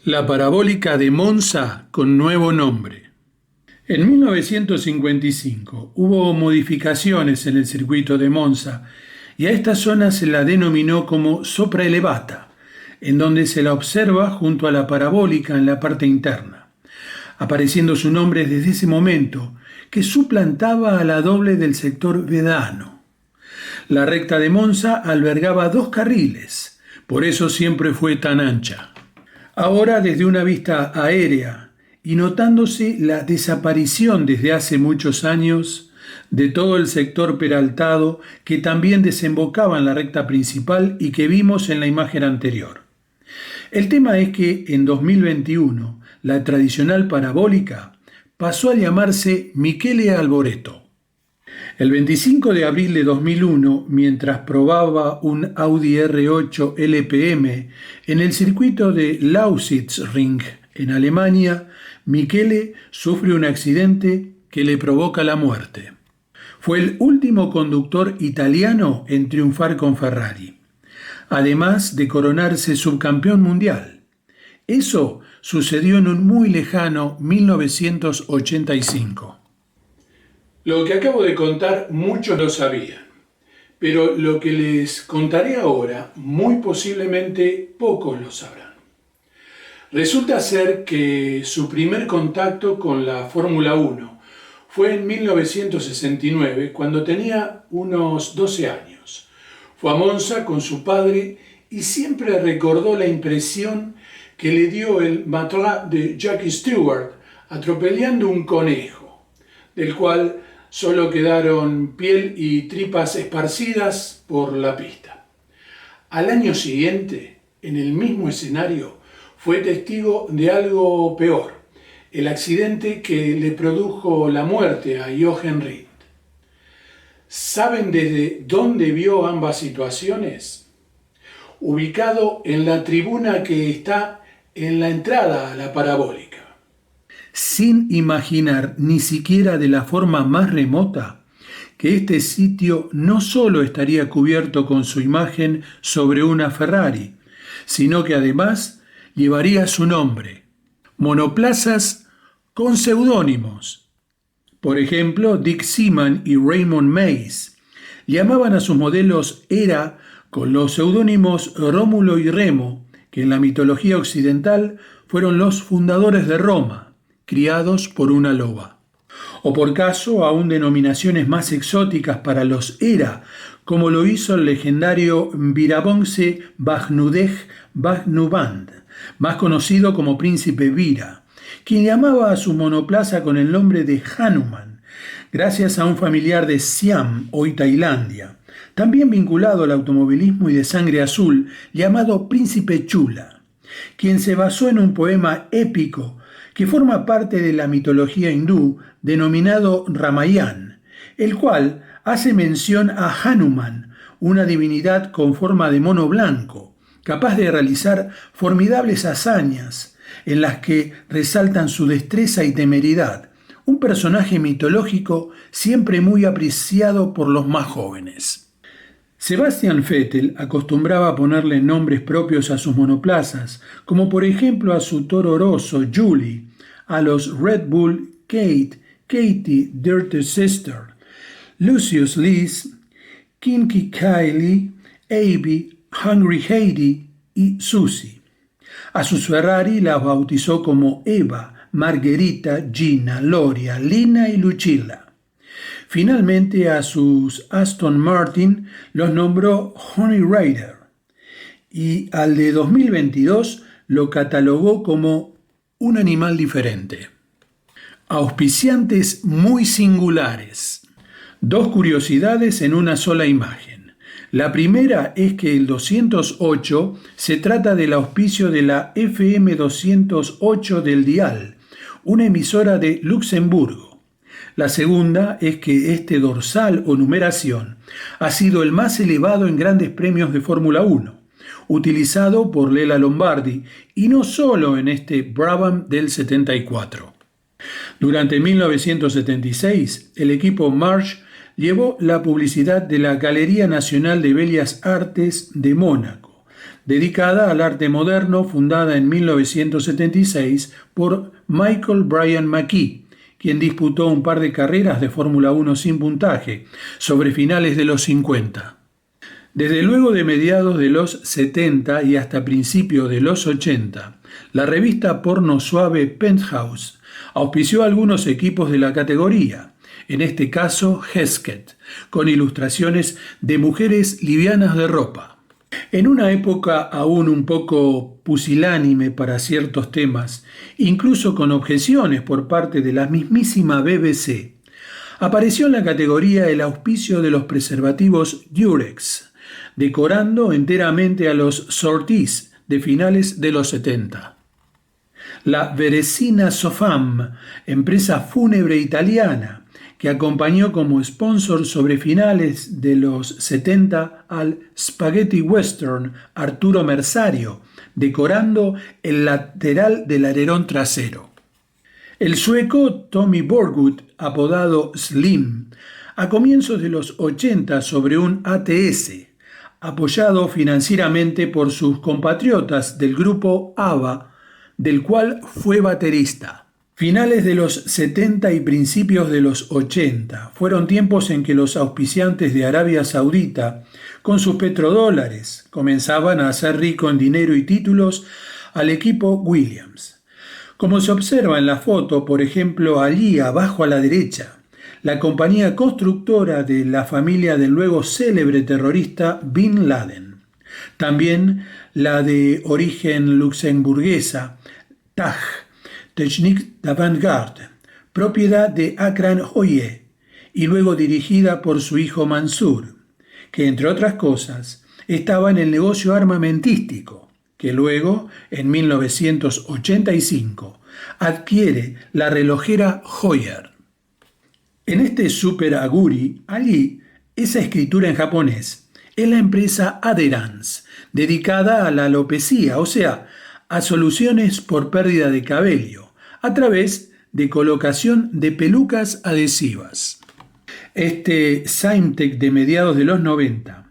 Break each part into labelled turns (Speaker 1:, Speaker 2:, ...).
Speaker 1: La parabólica de Monza con nuevo nombre. En 1955 hubo modificaciones en el circuito de Monza y a esta zona se la denominó como sopraelevata, en donde se la observa junto a la parabólica en la parte interna, apareciendo su nombre desde ese momento, que suplantaba a la doble del sector vedano. La recta de Monza albergaba 2 carriles, por eso siempre fue tan ancha. Ahora, desde una vista aérea y notándose la desaparición desde hace muchos años de todo el sector peraltado que también desembocaba en la recta principal y que vimos en la imagen anterior. El tema es que en 2021 la tradicional parabólica pasó a llamarse Michele Alboreto. El 25 de abril de 2001, mientras probaba un Audi R8 LPM en el circuito de Lausitzring, en Alemania, Michele sufre un accidente que le provoca la muerte. Fue el último conductor italiano en triunfar con Ferrari, además de coronarse subcampeón mundial. Eso sucedió en un muy lejano 1985. Lo que acabo de contar muchos lo sabían, pero lo que les contaré ahora muy posiblemente pocos lo sabrán. Resulta ser que su primer contacto con la Fórmula 1 fue en 1969, cuando tenía unos 12 años. Fue a Monza con su padre y siempre recordó la impresión que le dio el Matelot de Jackie Stewart atropellando un conejo, del cual solo quedaron piel y tripas esparcidas por la pista. Al año siguiente, en el mismo escenario, fue testigo de algo peor, el accidente que le produjo la muerte a Jochen Rindt. ¿Saben desde dónde vio ambas situaciones? Ubicado en la tribuna que está en la entrada a la parabólica. Sin imaginar ni siquiera de la forma más remota que este sitio no solo estaría cubierto con su imagen sobre una Ferrari, sino que además llevaría su nombre. Monoplazas con seudónimos. Por ejemplo, Dick Seaman y Raymond Mays llamaban a sus modelos Era con los seudónimos Rómulo y Remo, que en la mitología occidental fueron los fundadores de Roma, criados por una loba. O por caso, aún denominaciones más exóticas para los Era, como lo hizo el legendario Virabonce Bahnudej Bahnuband, más conocido como Príncipe Vira, quien llamaba a su monoplaza con el nombre de Hanuman, gracias a un familiar de Siam, hoy Tailandia, también vinculado al automovilismo y de sangre azul, llamado Príncipe Chula, quien se basó en un poema épico que forma parte de la mitología hindú denominado Ramayana, el cual hace mención a Hanuman, una divinidad con forma de mono blanco, capaz de realizar formidables hazañas en las que resaltan su destreza y temeridad, un personaje mitológico siempre muy apreciado por los más jóvenes. Sebastian Vettel acostumbraba a ponerle nombres propios a sus monoplazas, como por ejemplo a su Toro Rosso Julie, a los Red Bull Kate, Katie, Dirty Sister, Lucius Liz, Kinky Kylie, Abby, Hungry Heidi y Susie. A sus Ferrari las bautizó como Eva, Margherita, Gina, Loria, Lina y Lucilla. Finalmente a sus Aston Martin los nombró Honey Rider y al de 2022 lo catalogó como un animal diferente. Auspiciantes muy singulares. 2 curiosidades en una sola imagen. La primera es que el 208 se trata del auspicio de la FM 208 del Dial, una emisora de Luxemburgo. La segunda es que este dorsal o numeración ha sido el más elevado en grandes premios de Fórmula 1, utilizado por Lela Lombardi, y no solo en este Brabham del 74. Durante 1976, el equipo March llevó la publicidad de la Galería Nacional de Bellas Artes de Mónaco,
Speaker 2: dedicada al arte moderno, fundada en 1976 por Michael Brian McKee, quien disputó un par de carreras de Fórmula 1 sin puntaje, sobre finales de los 50. Desde luego de mediados de los 70 y hasta principios de los 80, la revista porno suave Penthouse auspició a algunos equipos de la categoría, en este caso Hesketh, con ilustraciones de mujeres livianas de ropa. En una época aún un poco pusilánime para ciertos temas, incluso con objeciones por parte de la mismísima BBC, apareció en la categoría el auspicio de los preservativos Durex, decorando enteramente a los sorties de finales de los 70. La Veresina Sofam, empresa fúnebre italiana, que acompañó como sponsor sobre finales de los 70 al Spaghetti Western Arturo Mersario, decorando el lateral del alerón trasero. El sueco Tommy Borgud, apodado Slim, a comienzos de los 80 sobre un ATS, apoyado financieramente por sus compatriotas del grupo ABBA, del cual fue baterista. Finales de los 70 y principios de los 80 fueron tiempos en que los auspiciantes de Arabia Saudita, con sus petrodólares, comenzaban a hacer rico en dinero y títulos al equipo Williams. Como se observa en la foto, por ejemplo, allí abajo a la derecha, la compañía constructora de la familia del luego célebre terrorista Bin Laden. También la de origen luxemburguesa, Taj, Technique d'Avant-Garde, propiedad de Akran Hoye, y luego dirigida por su hijo Mansur, que entre otras cosas estaba en el negocio armamentístico, que luego, en 1985, adquiere la relojera Heuer. En este super aguri, allí, esa escritura en japonés, es la empresa Adherance, dedicada a la alopecia, o sea, a soluciones por pérdida de cabello, a través de colocación de pelucas adhesivas. Este Symtec de mediados de los 90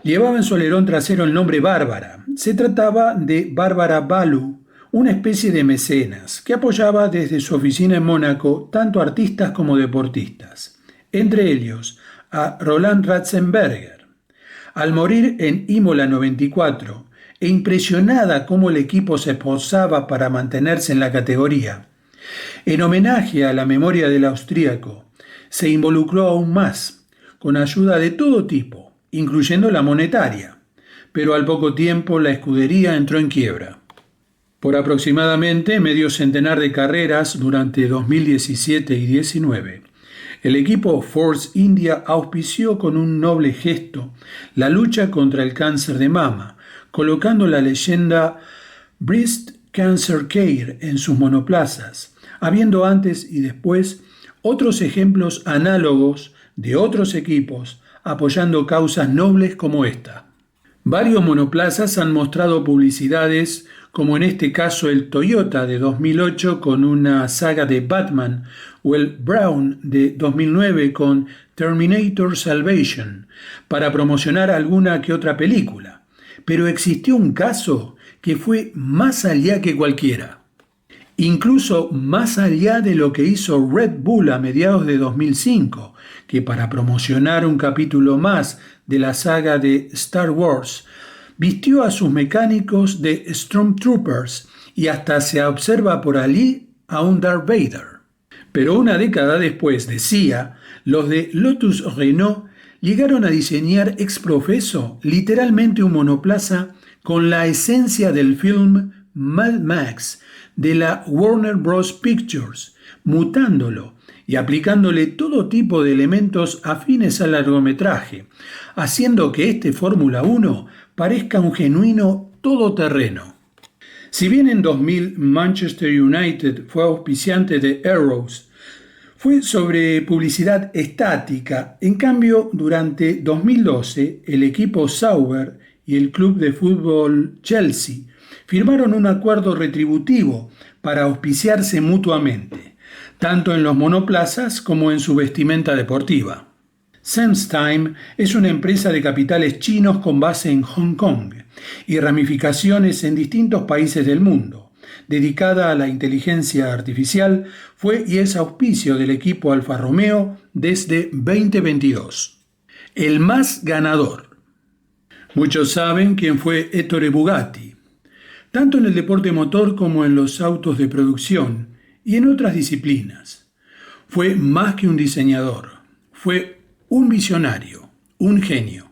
Speaker 2: llevaba en su alerón trasero el nombre Bárbara. Se trataba de Bárbara Balu, una especie de mecenas que apoyaba desde su oficina en Mónaco tanto artistas como deportistas, entre ellos a Roland Ratzenberger. Al morir en Imola 94, e impresionada cómo el equipo se esforzaba para mantenerse en la categoría, en homenaje a la memoria del austríaco, se involucró aún más, con ayuda de todo tipo, incluyendo la monetaria, pero al poco tiempo la escudería entró en quiebra. Por aproximadamente medio centenar de carreras durante 2017 y 2019, el equipo Force India auspició con un noble gesto la lucha contra el cáncer de mama, colocando la leyenda Breast Cancer Care en sus monoplazas, habiendo antes y después otros ejemplos análogos de otros equipos apoyando causas nobles como esta. Varios monoplazas han mostrado publicidades, como en este caso el Toyota de 2008 con una saga de Batman o el Brown de 2009 con Terminator Salvation, para promocionar alguna que otra película. Pero existió un caso que fue más allá que cualquiera. Incluso más allá de lo que hizo Red Bull a mediados de 2005, que para promocionar un capítulo más de la saga de Star Wars, vistió a sus mecánicos de Stormtroopers y hasta se observa por allí a un Darth Vader. Pero una década después, decía, los de Lotus Renault llegaron a diseñar ex profeso literalmente un monoplaza con la esencia del film Mad Max de la Warner Bros. Pictures, mutándolo y aplicándole todo tipo de elementos afines al largometraje, haciendo que este Fórmula 1 parezca un genuino todoterreno. Si bien en 2000 Manchester United fue auspiciante de Arrows, fue sobre publicidad estática. En cambio, durante 2012, el equipo Sauber y el club de fútbol Chelsea firmaron un acuerdo retributivo para auspiciarse mutuamente, tanto en los monoplazas como en su vestimenta deportiva. SenseTime es una empresa de capitales chinos con base en Hong Kong y ramificaciones en distintos países del mundo. Dedicada a la inteligencia artificial, fue y es auspicio del equipo Alfa Romeo desde 2022. El más ganador. Muchos saben quién fue Ettore Bugatti, tanto en el deporte motor como en los autos de producción y en otras disciplinas. Fue más que un diseñador, fue un visionario, un genio.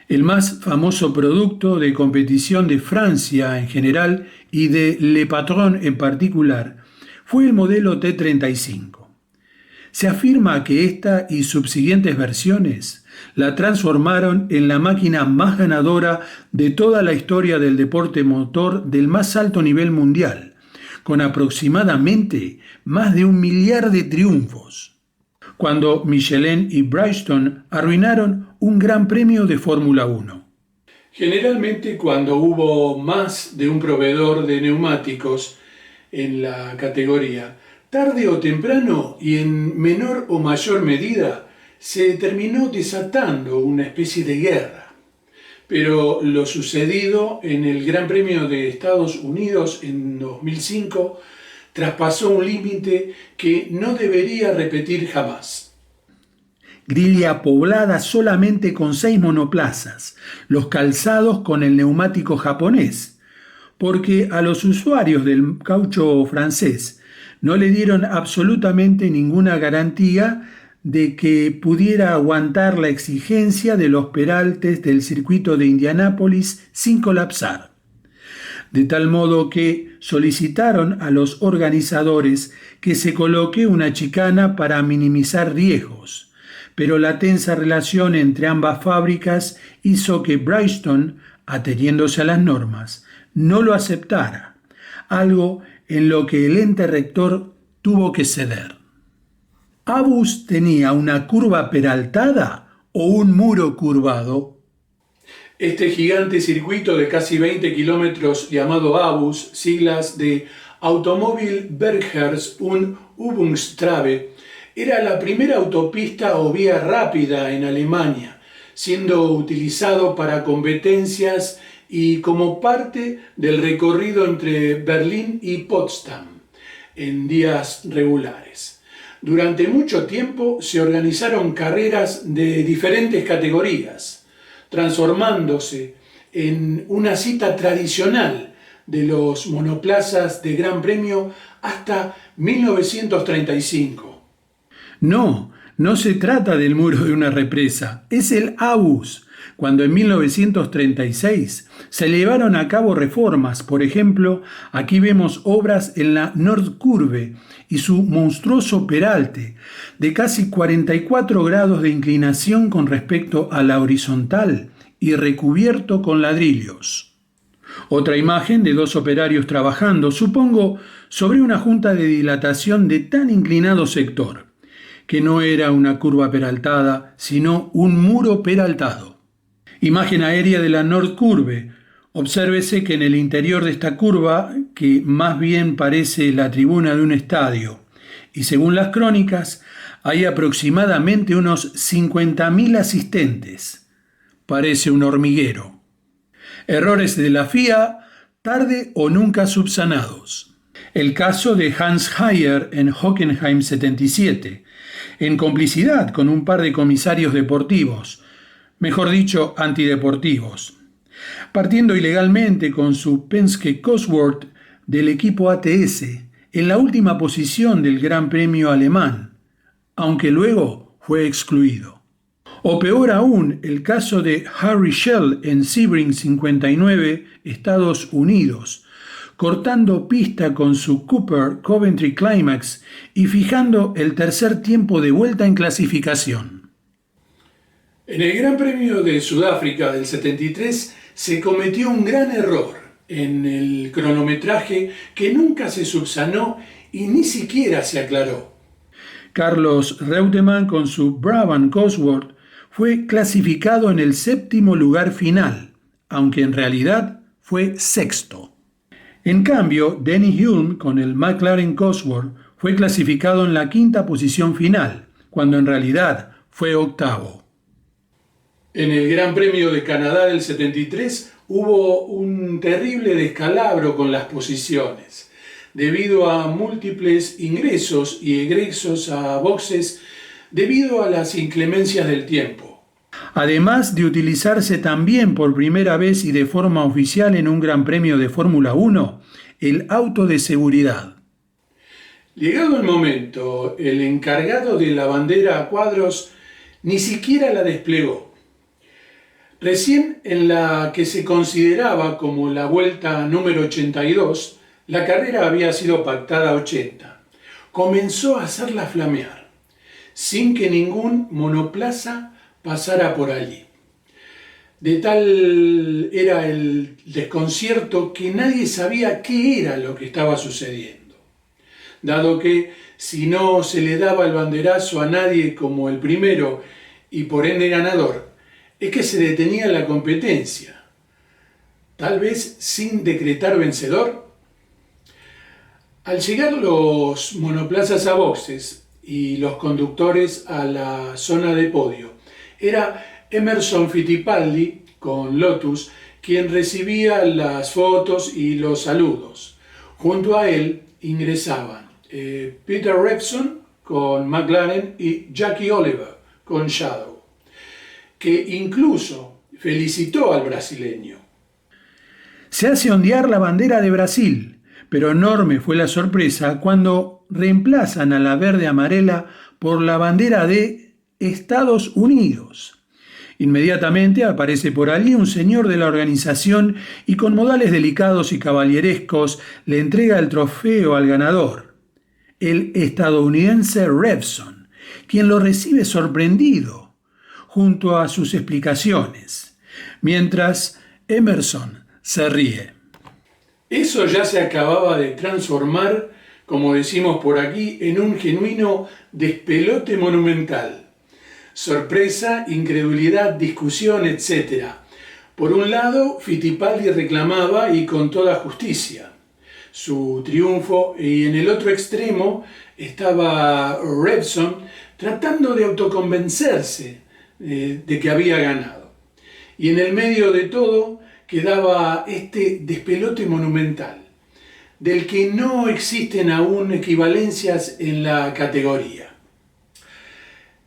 Speaker 2: El más famoso producto de competición de Francia en general y de Le Patron en particular fue el modelo T35. Se afirma que esta y subsiguientes versiones la transformaron en la máquina más ganadora de toda la historia del deporte motor del más alto nivel mundial, con aproximadamente más de 1 millar de triunfos, cuando Michelin y Bridgestone arruinaron un gran premio de Fórmula 1.
Speaker 1: Generalmente cuando hubo más de un proveedor de neumáticos en la categoría, tarde o temprano y en menor o mayor medida, se terminó desatando una especie de guerra. Pero lo sucedido en el Gran Premio de Estados Unidos en 2005 traspasó un límite que no debería repetir jamás.
Speaker 2: Grilla poblada solamente con 6 monoplazas, los calzados con el neumático japonés, porque a los usuarios del caucho francés no le dieron absolutamente ninguna garantía de que pudiera aguantar la exigencia de los peraltes del circuito de Indianápolis sin colapsar. De tal modo que solicitaron a los organizadores que se coloque una chicana para minimizar riesgos, pero la tensa relación entre ambas fábricas hizo que Bridgestone, ateniéndose a las normas, no lo aceptara, algo en lo que el ente rector tuvo que ceder. ¿Abus tenía una curva peraltada o un muro curvado?
Speaker 1: Este gigante circuito de casi 20 kilómetros llamado Abus, siglas de Automobil-Verkehrs- und Übungstrabe, era la primera autopista o vía rápida en Alemania, siendo utilizado para competencias y como parte del recorrido entre Berlín y Potsdam en días regulares. Durante mucho tiempo se organizaron carreras de diferentes categorías, transformándose en una cita tradicional de los monoplazas de Gran Premio hasta 1935.
Speaker 2: No se trata del muro de una represa, es el Abus, cuando en 1936 se llevaron a cabo reformas. Por ejemplo, aquí vemos obras en la Nordkurve y su monstruoso peralte de casi 44 grados de inclinación con respecto a la horizontal y recubierto con ladrillos. Otra imagen de 2 operarios trabajando, supongo, sobre una junta de dilatación de tan inclinado sector, que no era una curva peraltada, sino un muro peraltado. Imagen aérea de la Nordkurve. Obsérvese que en el interior de esta curva, que más bien parece la tribuna de un estadio, y según las crónicas, hay aproximadamente unos 50.000 asistentes. Parece un hormiguero. Errores de la FIA, tarde o nunca subsanados. El caso de Hans Heyer en Hockenheim 77, en complicidad con un par de comisarios deportivos, mejor dicho, antideportivos, partiendo ilegalmente con su Penske Cosworth del equipo ATS en la última posición del Gran Premio alemán, aunque luego fue excluido. O peor aún, el caso de Harry Schell en Sebring 59, Estados Unidos, cortando pista con su Cooper Coventry Climax y fijando el tercer tiempo de vuelta en clasificación.
Speaker 1: En el Gran Premio de Sudáfrica del 73 se cometió un gran error en el cronometraje que nunca se subsanó y ni siquiera se aclaró.
Speaker 2: Carlos Reutemann con su Brabham Cosworth fue clasificado en el 7º lugar final, aunque en realidad fue 6º. En cambio, Denny Hulme con el McLaren Cosworth fue clasificado en la 5ª posición final, cuando en realidad fue 8º.
Speaker 1: En el Gran Premio de Canadá del 73 hubo un terrible descalabro con las posiciones, debido a múltiples ingresos y egresos a boxes debido a las inclemencias del tiempo.
Speaker 2: Además de utilizarse también por primera vez y de forma oficial en un Gran Premio de Fórmula 1, el auto de seguridad.
Speaker 1: Llegado el momento, el encargado de la bandera a cuadros ni siquiera la desplegó. Recién en la que se consideraba como la vuelta número 82, la carrera había sido pactada a 80. Comenzó a hacerla flamear, sin que ningún monoplaza pasara por allí. De tal era el desconcierto que nadie sabía qué era lo que estaba sucediendo, dado que si no se le daba el banderazo a nadie como el primero y por ende ganador, es que se detenía la competencia, tal vez sin decretar vencedor. Al llegar los monoplazas a boxes y los conductores a la zona de podio, era Emerson Fittipaldi con Lotus quien recibía las fotos y los saludos. Junto a él ingresaban Peter Revson con McLaren y Jackie Oliver con Shadow, que incluso felicitó al brasileño.
Speaker 2: Se hace ondear la bandera de Brasil, pero enorme fue la sorpresa cuando reemplazan a la verde amarela por la bandera de Estados Unidos. Inmediatamente aparece por allí un señor de la organización y con modales delicados y caballerescos le entrega el trofeo al ganador, el estadounidense Revson, quien lo recibe sorprendido junto a sus explicaciones, mientras Emerson se ríe.
Speaker 1: Eso ya se acababa de transformar, como decimos por aquí, en un genuino despelote monumental. Sorpresa, incredulidad, discusión, etc. Por un lado, Fittipaldi reclamaba, y con toda justicia, su triunfo, y en el otro extremo estaba Revson tratando de autoconvencerse de que había ganado. Y en el medio de todo quedaba este despelote monumental, del que no existen aún equivalencias en la categoría.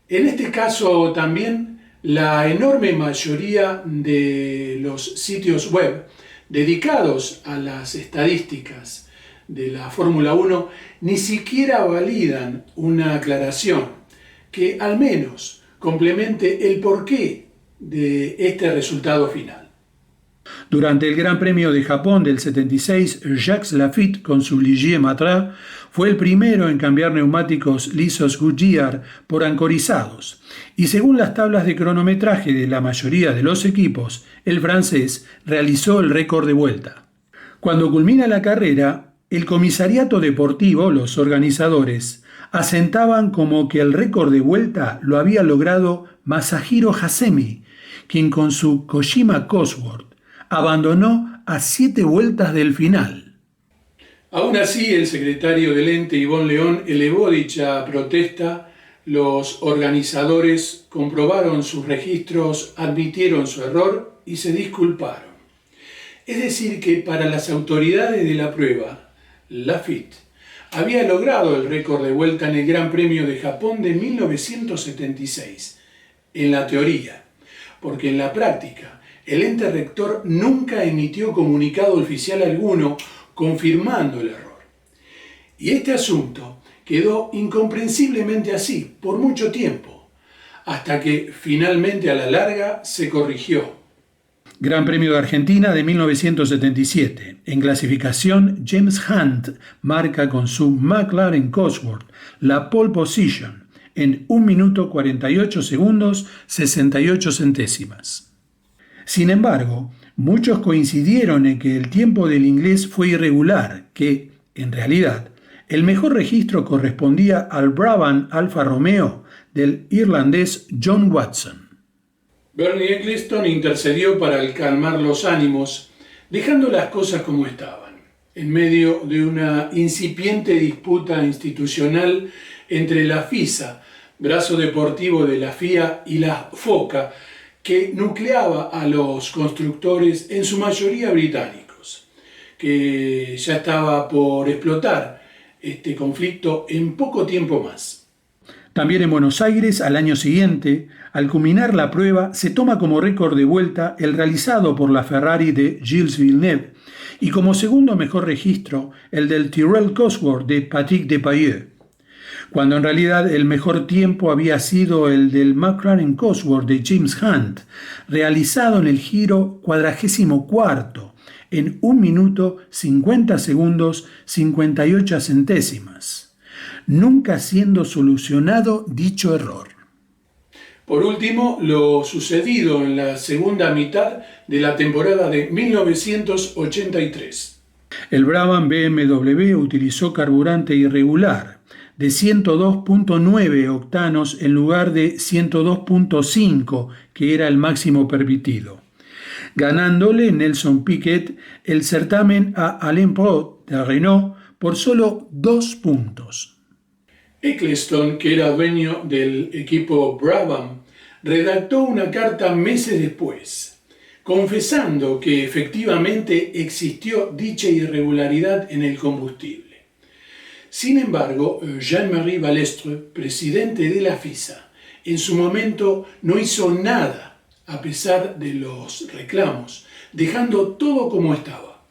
Speaker 1: En este caso también, la enorme mayoría de los sitios web dedicados a las estadísticas de la Fórmula 1 ni siquiera validan una aclaración que al menos complemente el porqué de este resultado final.
Speaker 2: Durante el Gran Premio de Japón del 76, Jacques Laffite con su Ligier Matra fue el primero en cambiar neumáticos lisos Goodyear por ancorizados, y según las tablas de cronometraje de la mayoría de los equipos, el francés realizó el récord de vuelta. Cuando culmina la carrera, el comisariato deportivo, los organizadores, asentaban como que el récord de vuelta lo había logrado Masahiro Hasemi, quien con su Kojima Cosworth abandonó a 7 vueltas del final.
Speaker 1: Aún así, el secretario del ente, Ivonne León, elevó dicha protesta. Los organizadores comprobaron sus registros, admitieron su error y se disculparon. Es decir, que para las autoridades de la prueba, Laffite había logrado el récord de vuelta en el Gran Premio de Japón de 1976, en la teoría, porque en la práctica el ente rector nunca emitió comunicado oficial alguno confirmando el error. Y este asunto quedó incomprensiblemente así por mucho tiempo, hasta que finalmente a la larga se corrigió.
Speaker 2: Gran Premio de Argentina de 1977. En clasificación, James Hunt marca con su McLaren Cosworth la pole position en 1 minuto 48 segundos 68 centésimas. Sin embargo, muchos coincidieron en que el tiempo del inglés fue irregular, que, en realidad, el mejor registro correspondía al Brabham Alfa Romeo del irlandés John Watson.
Speaker 1: Bernie Ecclestone intercedió para calmar los ánimos, dejando las cosas como estaban, en medio de una incipiente disputa institucional entre la FISA, brazo deportivo de la FIA, y la FOCA, que nucleaba a los constructores, en su mayoría británicos, que ya estaba por explotar este conflicto en poco tiempo más.
Speaker 2: También en Buenos Aires, al año siguiente, al culminar la prueba, se toma como récord de vuelta el realizado por la Ferrari de Gilles Villeneuve y como segundo mejor registro el del Tyrrell Cosworth de Patrick Depailler, cuando en realidad el mejor tiempo había sido el del McLaren Cosworth de James Hunt, realizado en el giro 44 en 1 minuto 50 segundos 58 centésimas, nunca siendo solucionado dicho error.
Speaker 1: Por último, lo sucedido en la segunda mitad de la temporada de 1983.
Speaker 2: El Brabham BMW utilizó carburante irregular de 102.9 octanos en lugar de 102.5, que era el máximo permitido, ganándole Nelson Piquet el certamen a Alain Prost de Renault por solo 2 puntos.
Speaker 1: Eccleston, que era dueño del equipo Brabham, redactó una carta meses después, confesando que efectivamente existió dicha irregularidad en el combustible. Sin embargo, Jean-Marie Balestre, presidente de la FISA, en su momento no hizo nada a pesar de los reclamos, dejando todo como estaba.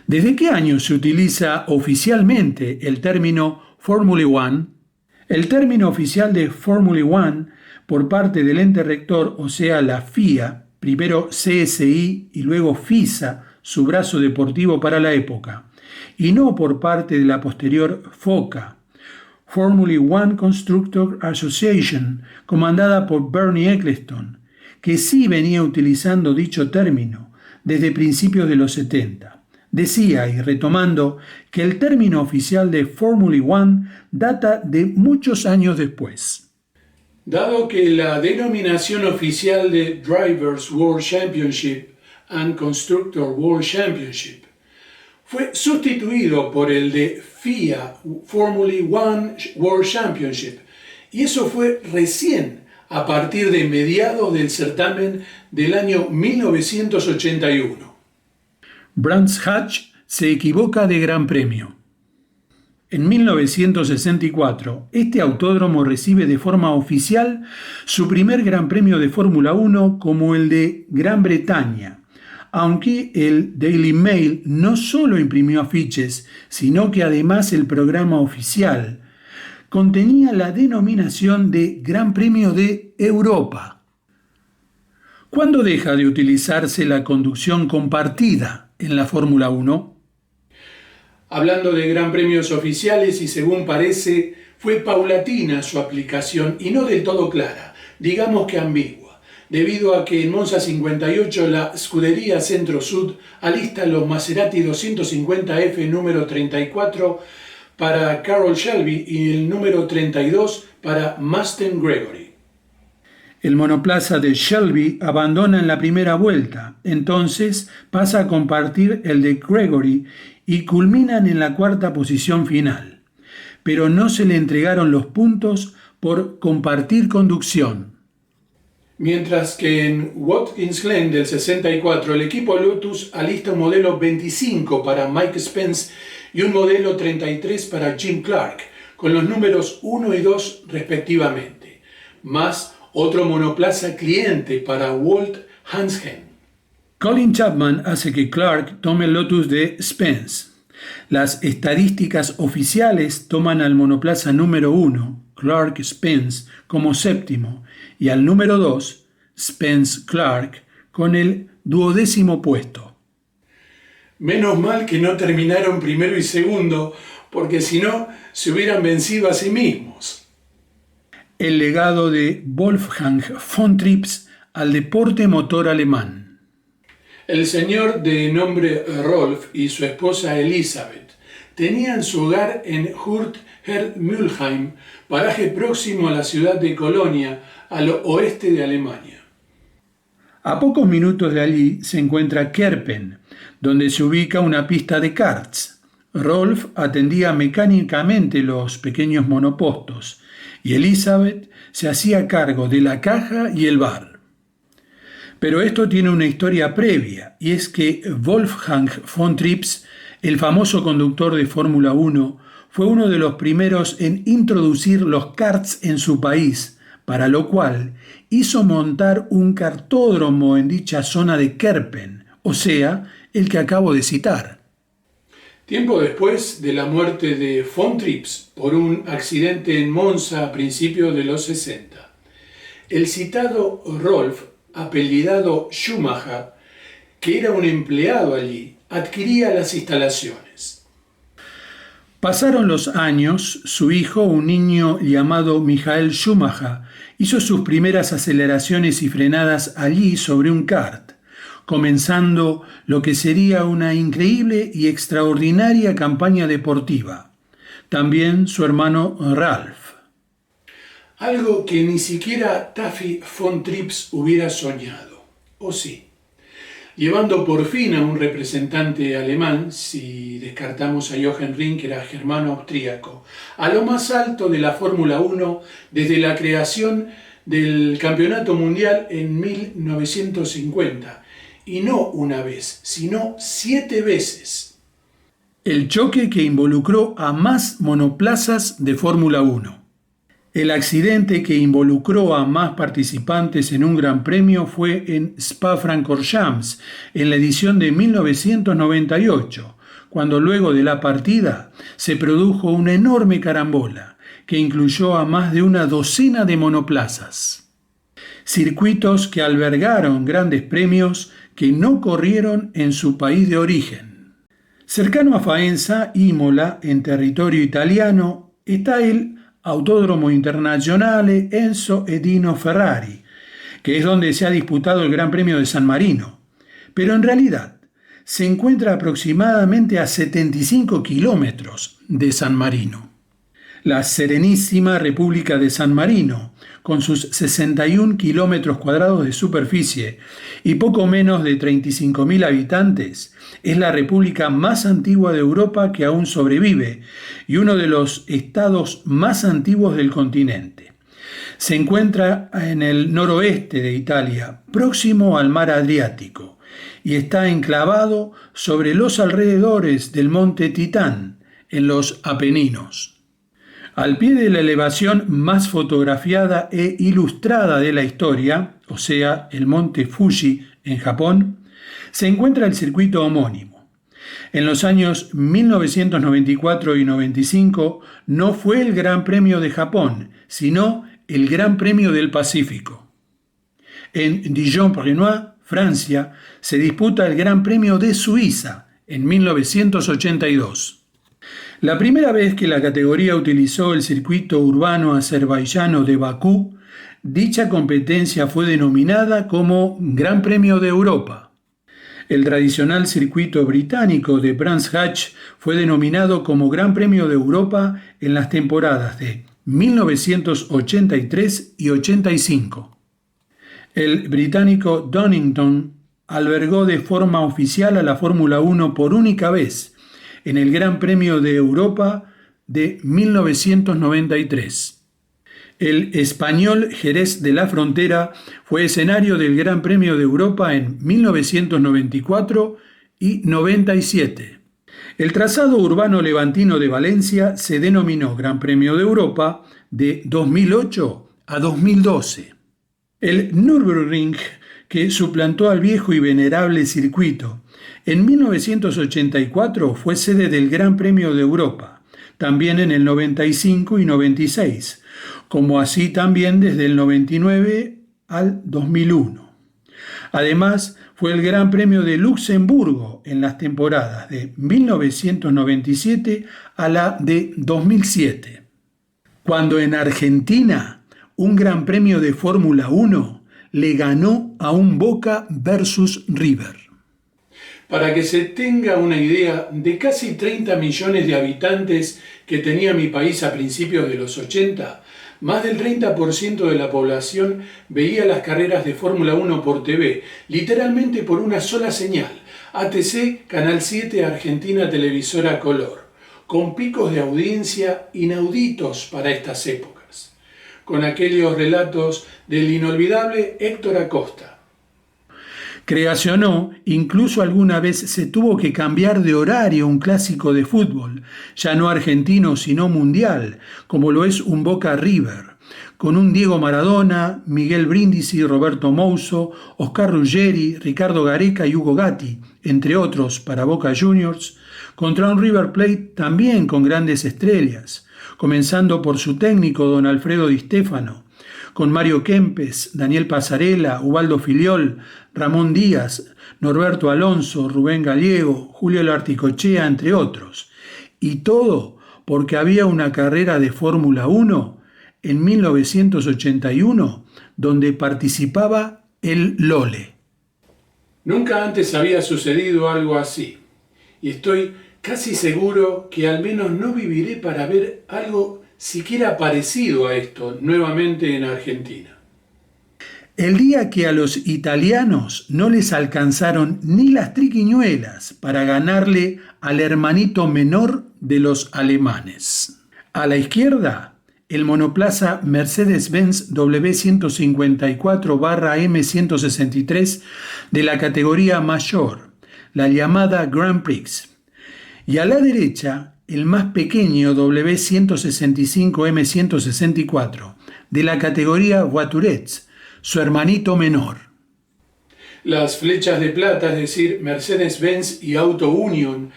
Speaker 2: ¿Desde qué año se utiliza oficialmente el término Formula One? El término oficial de Formula One por parte del ente rector, o sea la FIA, primero CSI y luego FISA, su brazo deportivo para la época, y no por parte de la posterior FOCA, Formula One Constructor Association, comandada por Bernie Eccleston, que sí venía utilizando dicho término desde principios de los 70. Decía, y retomando, que el término oficial de Formula One data de muchos años después.
Speaker 1: Dado que la denominación oficial de Drivers' World Championship and Constructor World Championship fue sustituido por el de FIA Formula One World Championship, y eso fue recién a partir de mediados del certamen del año 1981.
Speaker 2: Brands Hatch se equivoca de Gran Premio. En 1964, este autódromo recibe de forma oficial su primer Gran Premio de Fórmula 1 como el de Gran Bretaña, aunque el Daily Mail no solo imprimió afiches, sino que además el programa oficial contenía la denominación de Gran Premio de Europa. ¿Cuándo deja de utilizarse la conducción compartida en la Fórmula 1?
Speaker 1: Hablando de gran premios oficiales, y según parece, fue paulatina su aplicación y no del todo clara, digamos que ambigua, debido a que en Monza 58 la Scuderia Centro-Sud alista los Maserati 250F número 34 para Carroll Shelby y el número 32 para Mustang Gregory.
Speaker 2: El monoplaza de Shelby abandona en la primera vuelta, entonces pasa a compartir el de Gregory y culminan en la cuarta posición final, pero no se le entregaron los puntos por compartir conducción.
Speaker 1: Mientras que en Watkins Glen del 64 el equipo Lotus alista un modelo 25 para Mike Spence y un modelo 33 para Jim Clark, con los números 1 y 2 respectivamente, más otro monoplaza cliente para Walt Hansgen.
Speaker 2: Colin Chapman hace que Clark tome el Lotus de Spence. Las estadísticas oficiales toman al monoplaza número 1, Clark Spence, como séptimo, y al número 2, Spence Clark, con el 12º puesto.
Speaker 1: Menos mal que no terminaron primero y segundo, porque si no, se hubieran vencido a sí mismos.
Speaker 2: El legado de Wolfgang von Trips al deporte motor alemán.
Speaker 1: El señor de nombre Rolf y su esposa Elisabeth tenían su hogar en Hurt-Herd-Mülheim, paraje próximo a la ciudad de Colonia, al oeste de Alemania.
Speaker 2: A pocos minutos de allí se encuentra Kerpen, donde se ubica una pista de karts. Rolf atendía mecánicamente los pequeños monopostos y Elisabeth se hacía cargo de la caja y el bar. Pero esto tiene una historia previa, y es que Wolfgang von Trips, el famoso conductor de Fórmula 1, fue uno de los primeros en introducir los karts en su país, para lo cual hizo montar un kartódromo en dicha zona de Kerpen, o sea, el que acabo de citar.
Speaker 1: Tiempo después de la muerte de von Trips por un accidente en Monza a principios de los 60, el citado Rolf, apellidado Schumacher, que era un empleado allí, adquiría las instalaciones.
Speaker 2: Pasaron los años, su hijo, un niño llamado Michael Schumacher, hizo sus primeras aceleraciones y frenadas allí sobre un kart, comenzando lo que sería una increíble y extraordinaria campaña deportiva. También su hermano Ralf.
Speaker 1: Algo que ni siquiera Taffy von Trips hubiera soñado, ¿o sí? Llevando por fin a un representante alemán, si descartamos a Jochen Rindt, que era germano austríaco, a lo más alto de la Fórmula 1 desde la creación del Campeonato Mundial en 1950. Y no una vez, sino 7 veces.
Speaker 2: El choque que involucró a más monoplazas de Fórmula 1. El accidente que involucró a más participantes en un gran premio fue en Spa-Francorchamps, en la edición de 1998, cuando luego de la partida se produjo una enorme carambola que incluyó a más de una docena de monoplazas. Circuitos que albergaron grandes premios que no corrieron en su país de origen. Cercano a Faenza, Imola, en territorio italiano, está el Autódromo Internazionale Enzo Edino Ferrari, que es donde se ha disputado el Gran Premio de San Marino, pero en realidad se encuentra aproximadamente a 75 kilómetros de San Marino. La Serenísima República de San Marino, con sus 61 kilómetros cuadrados de superficie y poco menos de 35.000 habitantes, es la república más antigua de Europa que aún sobrevive y uno de los estados más antiguos del continente. Se encuentra en el noroeste de Italia, próximo al mar Adriático, y está enclavado sobre los alrededores del monte Titán, en los Apeninos. Al pie de la elevación más fotografiada e ilustrada de la historia, o sea, el monte Fuji en Japón, se encuentra el circuito homónimo. En los años 1994 y 95 no fue el Gran Premio de Japón, sino el Gran Premio del Pacífico. En Dijon-Prenois, Francia, se disputa el Gran Premio de Suiza en 1982. La primera vez que la categoría utilizó el circuito urbano azerbaiyano de Bakú, dicha competencia fue denominada como Gran Premio de Europa. El tradicional circuito británico de Brands Hatch fue denominado como Gran Premio de Europa en las temporadas de 1983 y 85. El británico Donington albergó de forma oficial a la Fórmula 1 por única vez en el Gran Premio de Europa de 1993. El español Jerez de la Frontera fue escenario del Gran Premio de Europa en 1994 y 97. El trazado urbano levantino de Valencia se denominó Gran Premio de Europa de 2008 a 2012. El Nürburgring, que suplantó al viejo y venerable circuito, en 1984 fue sede del Gran Premio de Europa, también en el 95 y 96, como así también desde el 99 al 2001. Además, fue el Gran Premio de Luxemburgo en las temporadas de 1997 a la de 2007. Cuando en Argentina, un Gran Premio de Fórmula 1 le ganó a un Boca versus River.
Speaker 1: Para que se tenga una idea, de casi 30 millones de habitantes que tenía mi país a principios de los 80, más del 30% de la población veía las carreras de Fórmula 1 por TV, literalmente por una sola señal, ATC Canal 7 Argentina Televisora Color, con picos de audiencia inauditos para estas épocas, con aquellos relatos del inolvidable Héctor Acosta.
Speaker 2: Creación o no, incluso alguna vez se tuvo que cambiar de horario un clásico de fútbol, ya no argentino sino mundial, como lo es un Boca River, con un Diego Maradona, Miguel Brindisi, Roberto Mouso, Oscar Ruggeri, Ricardo Gareca y Hugo Gatti, entre otros para Boca Juniors, contra un River Plate también con grandes estrellas, comenzando por su técnico don Alfredo Di Stéfano, con Mario Kempes, Daniel Pasarela, Ubaldo Filiol, Ramón Díaz, Norberto Alonso, Rubén Gallego, Julio Larticochea, entre otros. Y todo porque había una carrera de Fórmula 1 en 1981 donde participaba el Lole.
Speaker 1: Nunca antes había sucedido algo así, y estoy casi seguro que al menos no viviré para ver algo siquiera parecido a esto nuevamente en Argentina.
Speaker 2: El día que a los italianos no les alcanzaron ni las triquiñuelas para ganarle al hermanito menor de los alemanes. A la izquierda, el monoplaza Mercedes-Benz W154/M163 de la categoría Mayor, la llamada Grand Prix. Y a la derecha, el más pequeño W165M164 de la categoría Voiturettes, su hermanito menor.
Speaker 1: Las flechas de plata, es decir, Mercedes-Benz y Auto Union,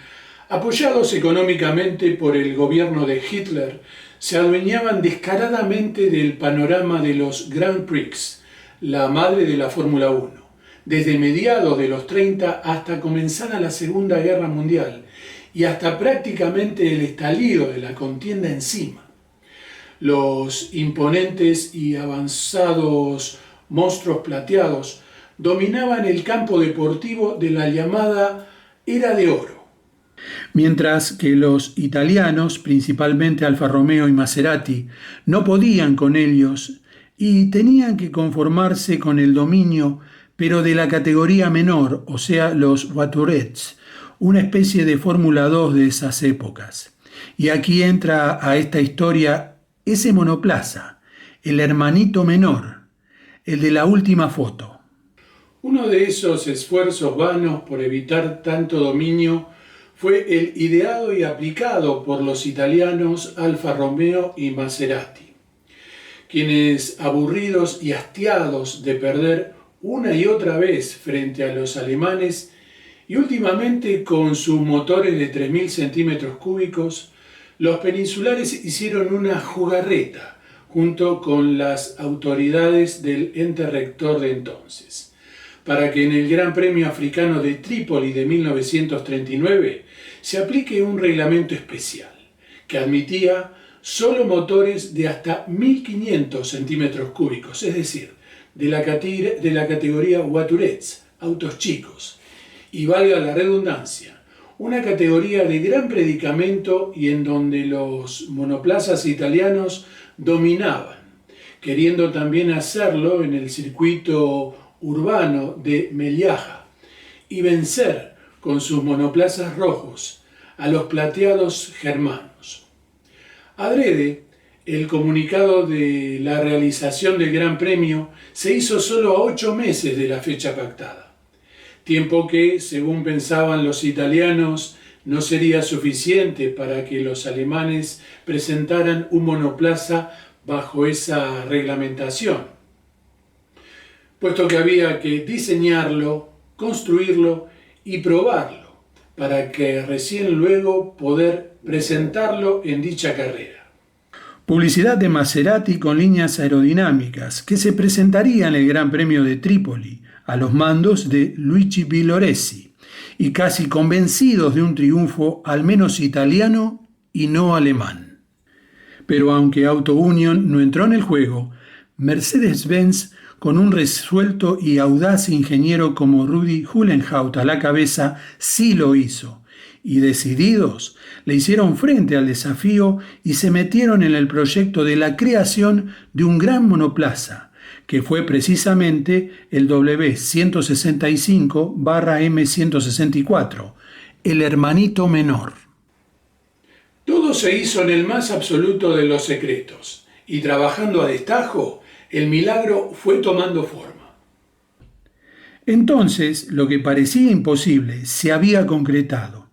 Speaker 1: apoyados económicamente por el gobierno de Hitler, se adueñaban descaradamente del panorama de los Grand Prix, la madre de la Fórmula 1, desde mediados de los 30 hasta comenzada la Segunda Guerra Mundial y hasta prácticamente el estallido de la contienda encima. Los imponentes y avanzados monstruos plateados dominaban el campo deportivo de la llamada Era de Oro.
Speaker 2: Mientras que los italianos, principalmente Alfa Romeo y Maserati, no podían con ellos y tenían que conformarse con el dominio, pero de la categoría menor, o sea, los Voiturettes, una especie de Fórmula 2 de esas épocas. Y aquí entra a esta historia ese monoplaza, el hermanito menor, el de la última foto.
Speaker 1: Uno de esos esfuerzos vanos por evitar tanto dominio fue el ideado y aplicado por los italianos Alfa Romeo y Maserati, quienes, aburridos y hastiados de perder una y otra vez frente a los alemanes, y últimamente con sus motores de 3.000 centímetros cúbicos, los peninsulares hicieron una jugarreta junto con las autoridades del ente rector de entonces, para que en el Gran Premio Africano de Trípoli de 1939 se aplique un reglamento especial que admitía solo motores de hasta 1.500 centímetros cúbicos, es decir, de la categoría Voiturettes, autos chicos, y valga la redundancia, una categoría de gran predicamento y en donde los monoplazas italianos dominaban, queriendo también hacerlo en el circuito urbano de Melilla y vencer con sus monoplazas rojos a los plateados germanos. Adrede, el comunicado de la realización del Gran Premio se hizo solo a 8 meses de la fecha pactada, tiempo que, según pensaban los italianos, no sería suficiente para que los alemanes presentaran un monoplaza bajo esa reglamentación, puesto que había que diseñarlo, construirlo y probarlo, para que recién luego poder presentarlo en dicha carrera.
Speaker 2: Publicidad de Maserati con líneas aerodinámicas que se presentaría en el Gran Premio de Trípoli a los mandos de Luigi Villoresi y casi convencidos de un triunfo al menos italiano y no alemán. Pero aunque Auto Union no entró en el juego, Mercedes-Benz, con un resuelto y audaz ingeniero como Rudi Hullenhaut a la cabeza, sí lo hizo, y decididos le hicieron frente al desafío y se metieron en el proyecto de la creación de un gran monoplaza, que fue precisamente el W165/M164, el hermanito menor.
Speaker 1: Todo se hizo en el más absoluto de los secretos, y trabajando a destajo, el milagro fue tomando forma.
Speaker 2: Entonces, lo que parecía imposible se había concretado,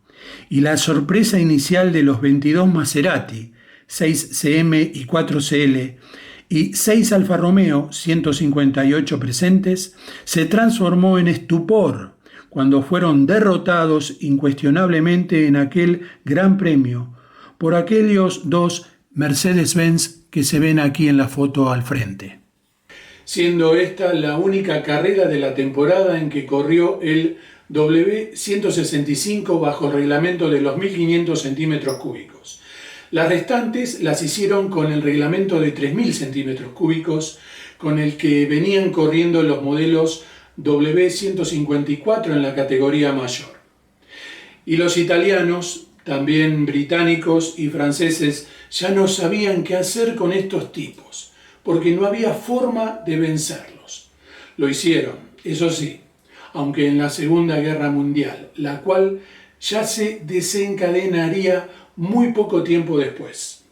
Speaker 2: y la sorpresa inicial de los 22 Maserati 6CM y 4CL y 6 Alfa Romeo 158 presentes se transformó en estupor cuando fueron derrotados incuestionablemente en aquel Gran Premio por aquellos dos Mercedes-Benz que se ven aquí en la foto al frente.
Speaker 1: Siendo esta la única carrera de la temporada en que corrió el W165 bajo el reglamento de los 1500 centímetros cúbicos. Las restantes las hicieron con el reglamento de 3000 centímetros cúbicos, con el que venían corriendo los modelos W154 en la categoría mayor. Y los italianos, también británicos y franceses, ya no sabían qué hacer con estos tipos, porque no había forma de vencerlos. Lo hicieron, eso sí, aunque en la Segunda Guerra Mundial, la cual ya se desencadenaría muy poco tiempo después.